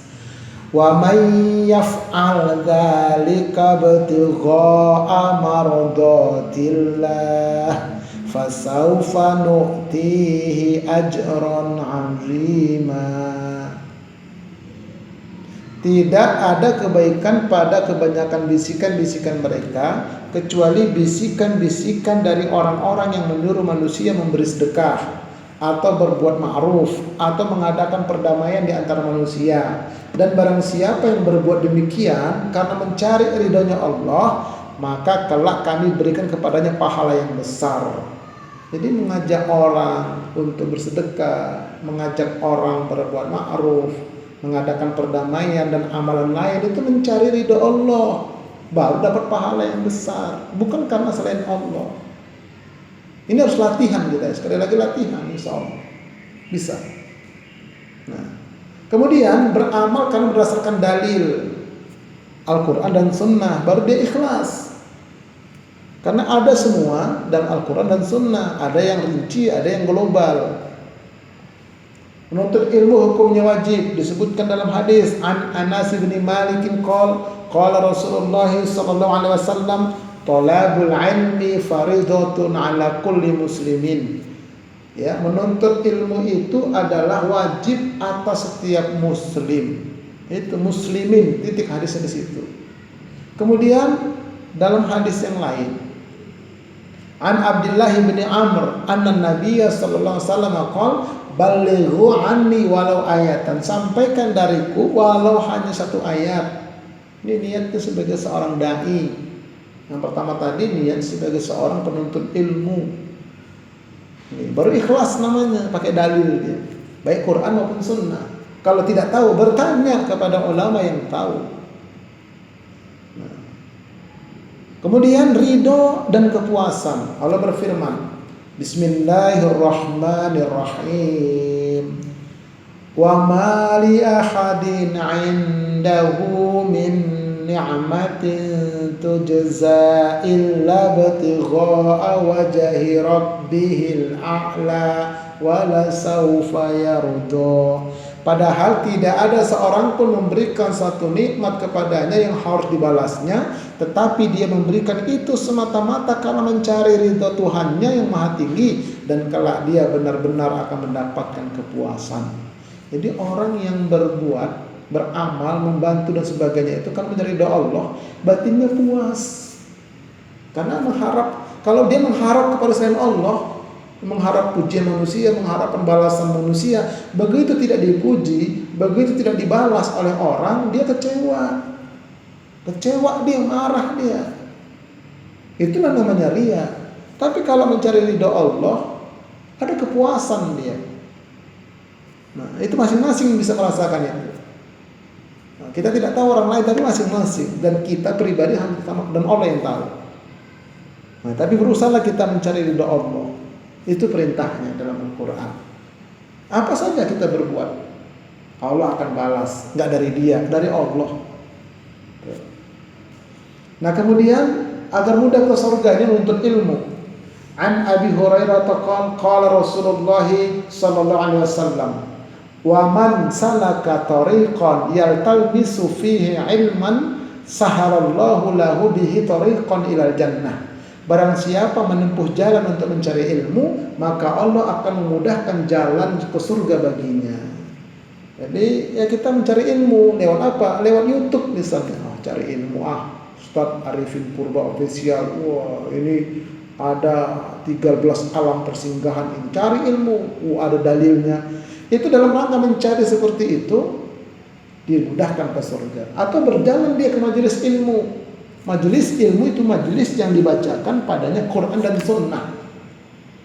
wa man yaf'al dzalika ibtigha'a mardatillah fasawfa nu'tihi ajran 'azima. Tidak ada kebaikan pada kebanyakan bisikan-bisikan mereka, kecuali bisikan-bisikan dari orang-orang yang menyuruh manusia memberi sedekah, atau berbuat ma'ruf, atau mengadakan perdamaian di antara manusia. Dan barang siapa yang berbuat demikian karena mencari ridhonya Allah, maka kelak kami berikan kepadanya pahala yang besar. Jadi mengajak orang untuk bersedekah, mengajak orang berbuat ma'ruf, mengadakan perdamaian dan amalan lain itu mencari ridho Allah, baru dapat pahala yang besar, bukan karena selain Allah. Ini harus latihan kita, sekali lagi latihan, insya Allah bisa. Nah, kemudian beramal karena berdasarkan dalil Al-Quran dan Sunnah, baru dia ikhlas. Karena ada semua dalam Al-Quran dan Sunnah, ada yang rinci, ada yang global. Menuntut ilmu hukumnya wajib, disebutkan dalam hadis an Anas bin Malik qala Rasulullah sallallahu alaihi wasallam talabul ilmi faridatun ala kulli muslimin. Ya, menuntut ilmu itu adalah wajib atas setiap muslim. Itu muslimin, titik hadisnya di situ. Kemudian dalam hadis yang lain an Abdullah bin Amr anna Nabiyya sallallahu alaihi wasallam qala balighu anni walau ayatan, sampaikan dariku walau hanya satu ayat. Ini niatnya sebagai seorang dai. Yang pertama tadi niat sebagai seorang penuntut ilmu. Ini baru ikhlas namanya, pakai dalil dia, baik Quran maupun Sunnah. Kalau tidak tahu bertanya kepada ulama yang tahu. Nah, kemudian ridho dan kepuasan. Allah berfirman, Bismillahirrahmanirrahim. Wa ma li ahadin 'indahu min ni'matin tujza illa ibtigha'a wajhi rabbihil a'la wa la sawfa yarda. Padahal tidak ada seorang pun memberikan satu nikmat kepadanya yang harus dibalasnya, tetapi dia memberikan itu semata-mata karena mencari ridho Tuhannya yang maha tinggi, dan kelak dia benar-benar akan mendapatkan kepuasan. Jadi orang yang berbuat, beramal, membantu dan sebagainya itu kan mencari ridho Allah, batinnya puas. Karena kalau dia mengharap kepada selain Allah, mengharap pujian manusia, mengharap pembalasan manusia, begitu tidak dipuji, begitu tidak dibalas oleh orang, dia kecewa, dia marah dia. Itulah namanya riya. Tapi kalau mencari ridho Allah, ada kepuasan dia. Nah, itu masing-masing bisa merasakan itu. Nah, kita tidak tahu orang lain, tapi masing-masing, dan kita pribadi sama, dan Allah yang tahu. Nah, tapi berusahalah kita mencari ridho Allah. Itu perintahnya dalam Al-Quran. Apa saja kita berbuat, Allah akan balas. Enggak dari dia, dari Allah. Nah, kemudian agar mudah ke surganya menuntut ilmu. An Abi Hurairah qala Rasulullah sallallahu alaihi wasallam, "Wa man salaka tariqan yaltamisu fihi ilman sahalallahu lahu bihi tariqan ilal jannah." Barang siapa menempuh jalan untuk mencari ilmu, maka Allah akan memudahkan jalan ke surga baginya. Jadi ya kita mencari ilmu lewat apa? Lewat YouTube misalnya. Cari ilmu, Ustaz Arifin Purba Official. Wah, ini ada 13 alam persinggahan ini. Cari ilmu, ada dalilnya. Itu dalam rangka mencari seperti itu, dimudahkan ke surga. Atau berjalan dia ke majelis ilmu. Majelis ilmu itu majelis yang dibacakan padanya Quran dan Sunnah.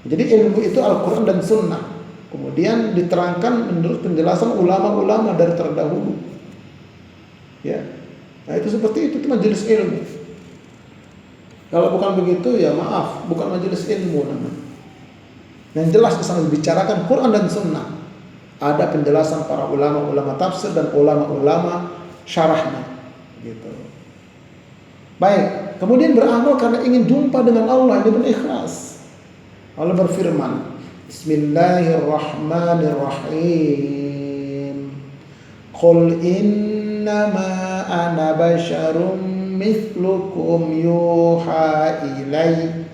Jadi ilmu itu Al-Quran dan Sunnah. Kemudian diterangkan menurut penjelasan ulama-ulama dari terdahulu. Ya, nah itu seperti itu majelis ilmu. Kalau bukan begitu ya maaf, bukan majelis ilmu namanya. Yang jelas di sana dibicarakan Quran dan Sunnah. Ada penjelasan para ulama-ulama tafsir dan ulama-ulama syarahnya. Gitu. Baik, kemudian beramal karena ingin jumpa dengan Allah, ini pun ikhlas. Allah berfirman, Bismillahirrahmanirrahim. Qul innama ana basyarum mithlukum yuha ilai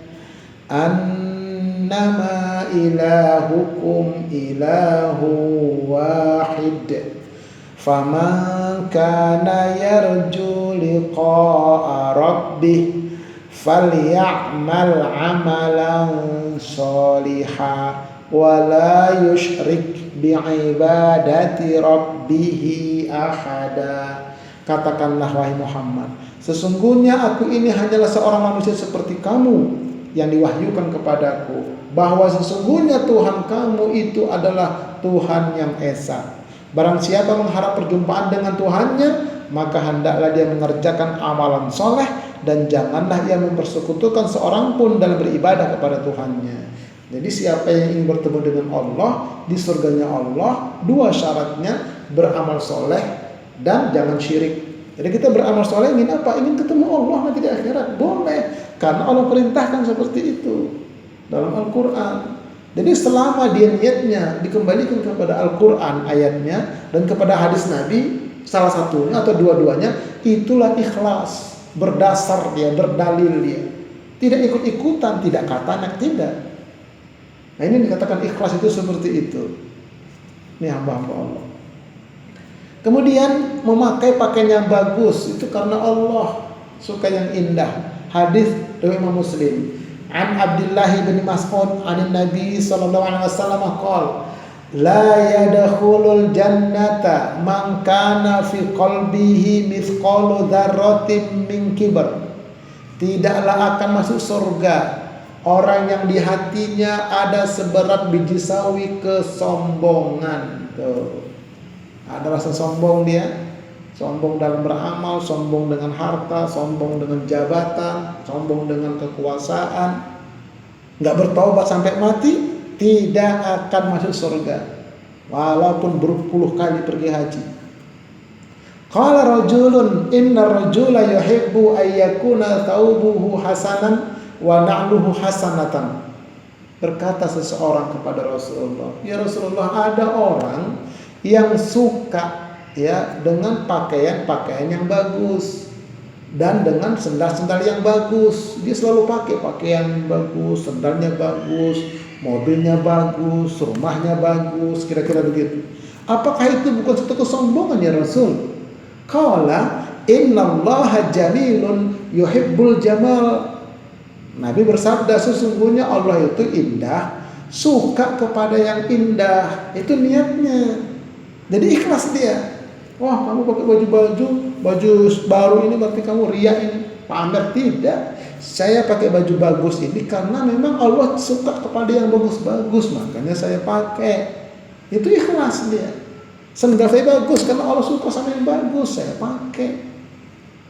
annama ilahukum ilahu wahid faman kana yarju liqa'a rabbih falyamal amalan sholihan wala yusyrik bi'ibadati rabbih ahada. Katakanlah wahai Muhammad, sesungguhnya aku ini hanyalah seorang manusia seperti kamu yang diwahyukan kepadaku, bahwa sesungguhnya Tuhan kamu itu adalah Tuhan yang esa. Barang siapa mengharap perjumpaan dengan Tuhannya, maka hendaklah dia mengerjakan amalan soleh dan janganlah ia mempersekutukan seorang pun dalam beribadah kepada Tuhannya. Jadi siapa yang ingin bertemu dengan Allah di surganya Allah, dua syaratnya: beramal soleh dan jangan syirik. Jadi kita beramal soleh ingin apa? Ingin ketemu Allah nanti di akhirat. Boleh, karena Allah perintahkan seperti itu dalam Al-Quran. Jadi selama dia niatnya dikembalikan kepada Al-Quran ayatnya dan kepada hadis Nabi salah satunya atau dua-duanya, itulah ikhlas, berdasar dia, berdalil dia, tidak ikut-ikutan, tidak katanya, tidak. Nah ini dikatakan ikhlas itu seperti itu. Ini hamba-hamba Allah. Kemudian memakai pakaian yang bagus itu karena Allah suka yang indah. Hadis dari Imam Muslim. An Abdullah bin Mas'ud an Nabi sallallahu alaihi wasallam qala la yadkhulul jannata man kana fi qalbihi mithqalu dzarratin min kibr. Tidaklah akan masuk surga orang yang di hatinya ada seberat biji sawi kesombongan. Tuh. Ada rasa sombong dia, sombong dalam beramal, sombong dengan harta, sombong dengan jabatan, sombong dengan kekuasaan, nggak bertaubat sampai mati, tidak akan masuk surga walaupun berpuluh kali pergi haji. Qala rajulun inna rajula yuhibbu ayyakuna thawbuhu hasanan wa na'luhu hasanatan. Berkata seseorang kepada Rasulullah, ya Rasulullah, ada orang yang suka ya dengan pakaian-pakaian yang bagus dan dengan sendal-sendal yang bagus. Dia selalu pakai pakaian yang bagus, sendalnya bagus, mobilnya bagus, rumahnya bagus, kira-kira begitu. Apakah itu bukan suatu kesombongan ya Rasul? Qala innallaha jamilun yuhibbul jamal. Nabi bersabda, sesungguhnya Allah itu indah, suka kepada yang indah. Itu niatnya. Jadi ikhlas dia. Wah, kamu pakai baju baru ini berarti kamu riya ini, pamer. Tidak. Saya pakai baju bagus ini karena memang Allah suka kepada yang bagus-bagus, makanya saya pakai. Itu ikhlas dia. Sendal saya bagus karena Allah suka sama yang bagus, saya pakai.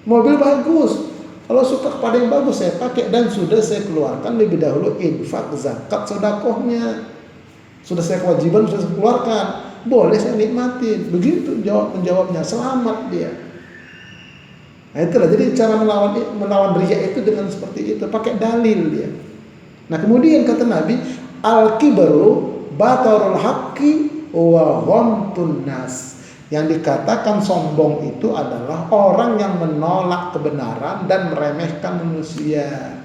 Mobil bagus, Allah suka kepada yang bagus, saya pakai. Dan sudah saya keluarkan lebih dahulu infak, zakat, sedekahnya. Sudah saya kewajiban, sudah saya keluarkan. Boleh saya nikmatin. Begitu menjawabnya, selamat dia. Nah itulah, jadi cara melawan riya itu dengan seperti itu, pakai dalil dia. Nah kemudian kata Nabi, al-kibru batarul haqqi wa ghamtun nas. Yang dikatakan sombong itu adalah orang yang menolak kebenaran dan meremehkan manusia.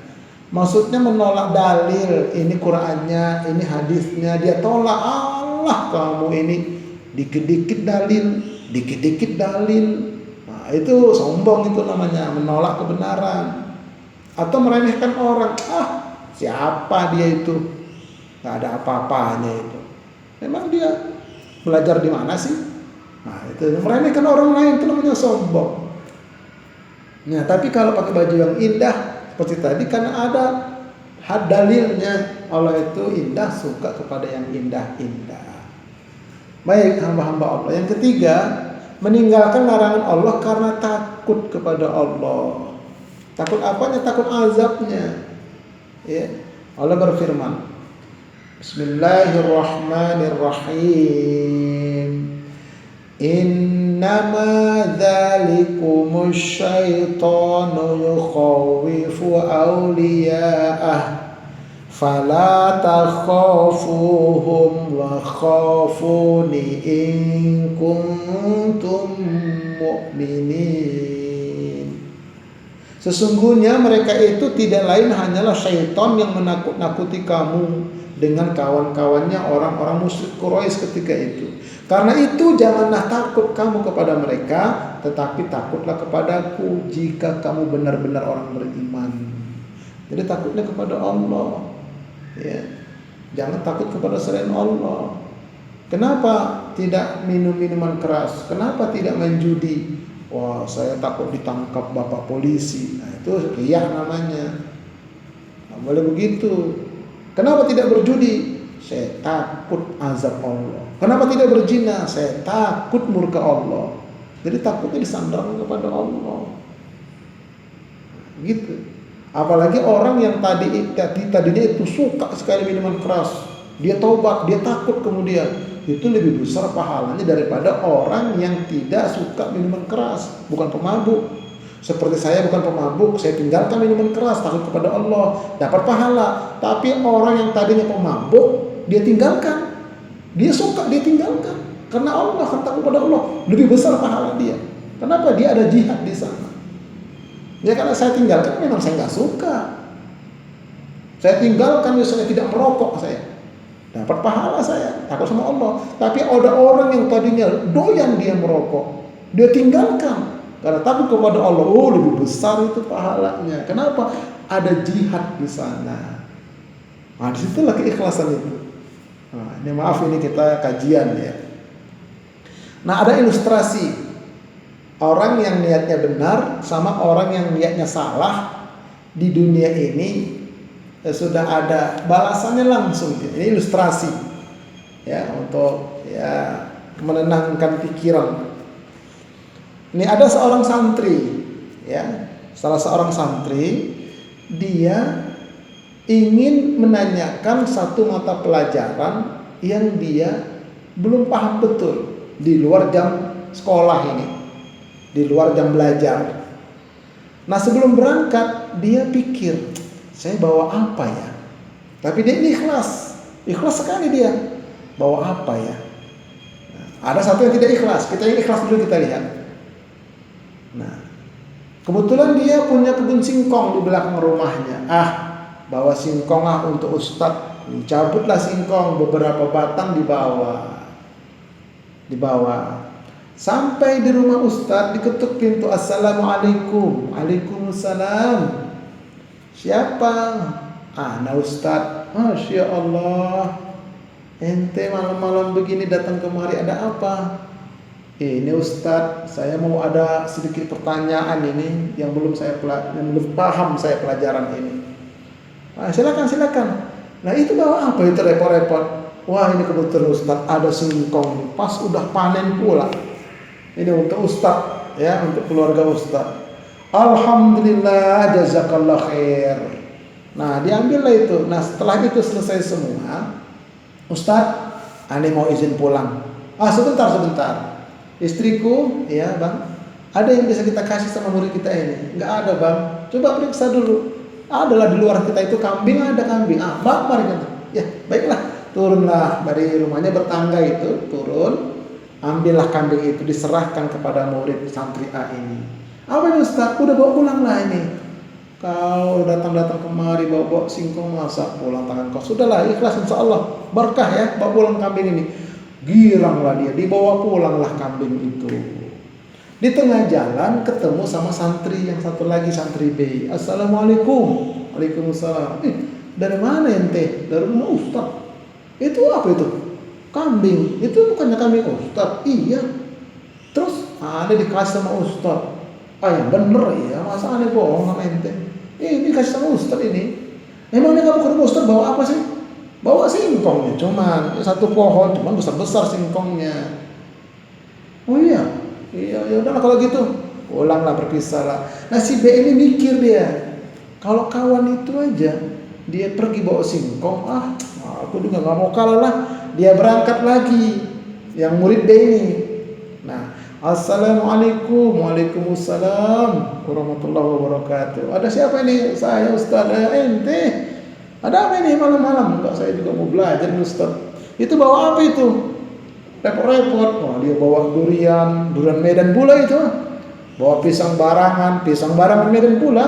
Maksudnya menolak dalil, ini Qur'annya, ini hadisnya, dia tolak. Allah kamu ini dikit-dikit dalil. Nah, itu sombong, itu namanya menolak kebenaran atau meremehkan orang. Ah, siapa dia itu? Nggak ada apa-apanya itu. Memang dia belajar di mana sih? Nah, itu meremehkan orang lain, itu namanya sombong. Nah, tapi kalau pakai baju yang indah seperti tadi, karena ada dalilnya, Allah itu indah, suka kepada yang indah-indah. Baik hamba-hamba Allah. Yang ketiga, meninggalkan larangan Allah karena takut kepada Allah. Takut apanya? Takut azabnya. Ya. Allah berfirman, Bismillahirrahmanirrahim. Innama dzalikumus syaitanu yukhawifu awliya'ah fala takhafuhum wa khafuni in kuntum mu'minin. Sesungguhnya mereka itu tidak lain hanyalah syaitan yang menakut-nakuti kamu. dengan kawan-kawannya orang-orang musyrik Quraisy ketika itu. Karena itu janganlah takut kamu kepada mereka, tetapi takutlah kepadaku jika kamu benar-benar orang beriman. Jadi takutnya kepada Allah, ya. Jangan takut kepada selain Allah. Kenapa tidak minum minuman keras? Kenapa tidak main judi? Wah, saya takut ditangkap bapak polisi. Nah, itu riya namanya. Nggak boleh begitu. Kenapa tidak berjudi? Saya takut azab Allah. Kenapa tidak berzina? Saya takut murka Allah. Jadi takutnya disandarkan kepada Allah. Gitu. Apalagi orang yang tadinya itu suka sekali minuman keras, dia taubat, dia takut kemudian, itu lebih besar pahalanya daripada orang yang tidak suka minuman keras, bukan pemabuk. Seperti saya bukan pemabuk, saya tinggalkan minuman keras, takut kepada Allah, dapat pahala. Tapi orang yang tadinya pemabuk, dia tinggalkan, dia suka, dia tinggalkan, karena Allah akan takut kepada Allah, lebih besar pahala dia. Kenapa? Dia ada jihad di sana. Ya karena saya tinggalkan memang saya nggak suka. Saya tinggalkan misalnya tidak merokok, saya dapat pahala, saya takut sama Allah. Tapi ada orang yang tadinya doyan dia merokok, dia tinggalkan karena takut kepada Allah. Oh, lebih besar itu pahalanya. Kenapa? Ada jihad di sana. Nah, disitulah keikhlasan itu. Nah, ini maaf, ini kita kajian ya. Nah, ada ilustrasi. Orang yang niatnya benar sama orang yang niatnya salah di dunia ini sudah ada balasannya langsung. Ini ilustrasi ya untuk ya menenangkan pikiran. Ini ada seorang santri ya, salah seorang santri, dia ingin menanyakan satu mata pelajaran yang dia belum paham betul di luar jam sekolah ini. Di luar jam belajar. Nah, sebelum berangkat dia pikir, saya bawa apa ya? Tapi dia ikhlas sekali dia. Bawa apa ya? Nah, ada satu yang tidak ikhlas. Kita yang ikhlas dulu, kita lihat. Nah, kebetulan dia punya kebun singkong di belakang rumahnya. Bawa singkong untuk ustadz. Cabutlah singkong, beberapa batang dibawa. Sampai di rumah ustadz, diketuk pintu. Assalamualaikum. Waalaikumsalam. Siapa? Ana ustadz. Masya Allah, ente malam-malam begini datang kemari, ada apa? Ini ustadz, saya mau ada sedikit pertanyaan ini yang belum paham saya pelajaran ini. Silakan. Nah, itu bawa apa itu repot-repot? Wah, ini kebetulan ustadz ada singkong, pas udah panen pula. Ini untuk ustadz ya, untuk keluarga ustadz. Alhamdulillah, jazakallah khair. Nah, diambillah itu. Nah, setelah itu selesai semua, ustadz, ane mau izin pulang. Sebentar. Istriku, ya bang, ada yang bisa kita kasih sama murid kita ini? Enggak ada bang. Coba periksa dulu. Adalah di luar kita itu kambing, ada kambing. Bang, mari kita. Ya, baiklah. Turunlah dari rumahnya bertangga itu, turun. Ambillah kambing itu, diserahkan kepada murid santri A ini. Apa ini ustaz? Udah bawa pulang lah ini. Kau datang kemari bawa singkong, masa pulang tangan kau? Sudahlah, ikhlas insya Allah. Berkah ya, bawa pulang kambing ini. Giranglah dia, dibawa pulanglah kambing itu. Di tengah jalan ketemu sama santri yang satu lagi, santri B. Assalamualaikum. Waalaikumsalam. Dari mana ente? Dari rumah ustaz. Itu apa itu? Kambing. Itu bukannya kambing ustaz? Iya. Terus aneh dikasih sama ustaz. Yang bener ya, masa aneh bohong sama ente? Ini dikasih sama ustaz ini. Emangnya kamu ke rumah ustaz bawa apa sih? Bawa singkongnya, cuman satu pohon, cuman besar-besar singkongnya. Oh iya, ya udahlah kalau gitu, pulanglah, berpisahlah. Nah, si B ini mikir dia, kalau kawan itu aja dia pergi bawa singkong, aku juga nggak mau kalah lah. Dia berangkat lagi, yang murid B ini. Nah, assalamualaikum. Waalaikumsalam warahmatullahi wabarakatuh. Ada siapa ini? Saya Ustaz. Ente ada apa ini malam-malam? Enggak, saya juga mau belajar Ustaz. Itu bawa apa itu? Repot-repot. Dia bawa durian Medan pula itu. Bawa pisang barangan Medan pula.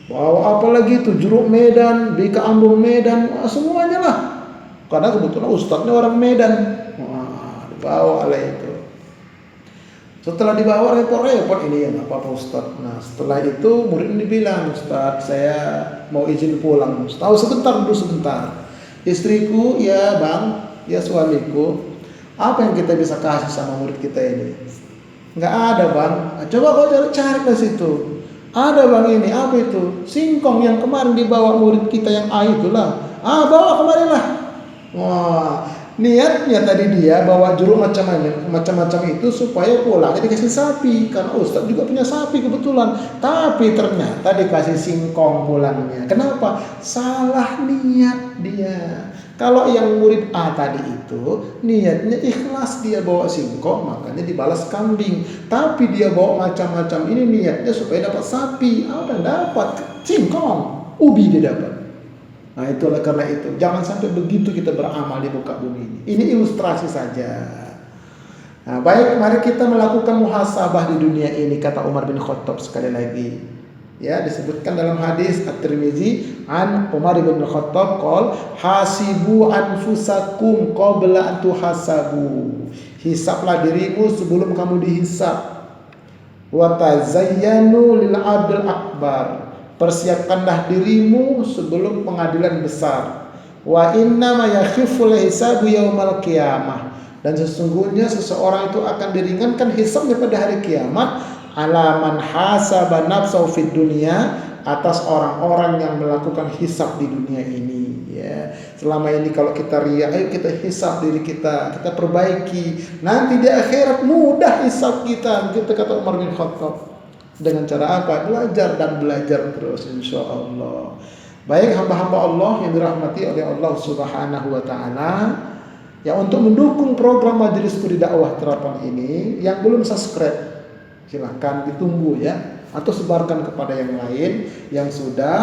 Bawa apa lagi itu, jeruk Medan, bika ambung Medan, semuanya lah. Karena kebetulan ustadznya orang Medan. Wah, dibawa lah itu. Setelah dibawa repot-repot, ini ya nggak apa-apa Ustadz. Nah setelah itu murid ini bilang, Ustadz saya mau izin pulang. Tahu sebentar dulu sebentar. Istriku, ya bang, ya suamiku, apa yang kita bisa kasih sama murid kita ini? Nggak ada bang. Coba kau cari ke situ. Ada bang ini, apa itu? Singkong yang kemarin dibawa murid kita yang A itulah. Bawa kemarin lah. Wah, niatnya tadi dia bawa jeruk macam-macam itu supaya pulangnya dikasih sapi, karena Ustadz juga punya sapi kebetulan. Tapi ternyata dikasih singkong pulangnya. Kenapa? Salah niat dia. Kalau yang murid A tadi itu niatnya ikhlas, dia bawa singkong makanya dibalas kambing. Tapi dia bawa macam-macam ini niatnya supaya dapat sapi. Apa yang dapat? Singkong, ubi dia dapat. Nah itulah karena itu jangan sampai begitu kita beramal di muka bumi ini. Ini ilustrasi saja. Nah, baik, mari kita melakukan muhasabah di dunia ini, kata Umar bin Khattab sekali lagi. Ya, disebutkan dalam hadis At-Tirmizi an Umar bin Khattab qol hasibu anfusakum qabla an tuhasabu. Hisablah dirimu sebelum kamu dihisab. Wa tazayyanu lil 'adl akbar. Persiapkanlah dirimu sebelum pengadilan besar. Wa inna ma yakhiful hisabu yaumal qiyamah. Dan sesungguhnya seseorang itu akan diringankan hisabnya pada hari kiamat alaman hasaba nafsahu fid dunya, atas orang-orang yang melakukan hisab di dunia ini. Ya, selama ini kalau kita riya, ayo kita hisab diri kita, kita perbaiki. Nanti di akhirat mudah hisab kita. Begitu kata Umar bin Khattab. Dengan cara apa? Belajar dan belajar terus, insya Allah. Baik hamba-hamba Allah yang dirahmati oleh Allah Subhanahu wa Ta'ala, ya, untuk mendukung program Majelis Studi Dakwah Terapan ini, yang belum subscribe silahkan ditunggu ya, atau sebarkan kepada yang lain. Yang sudah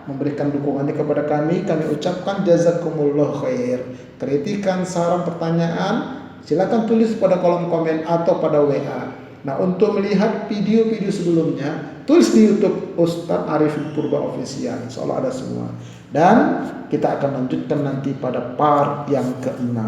memberikan dukungannya kepada kami ucapkan jazakumullah khair. Kritikan, saran, pertanyaan silakan tulis pada kolom komen atau pada WA. Nah, untuk melihat video-video sebelumnya, tulis di YouTube Ustadz Arifin Purba Official. Insya Allah ada semua. Dan kita akan lanjutkan nanti pada part yang ke-6.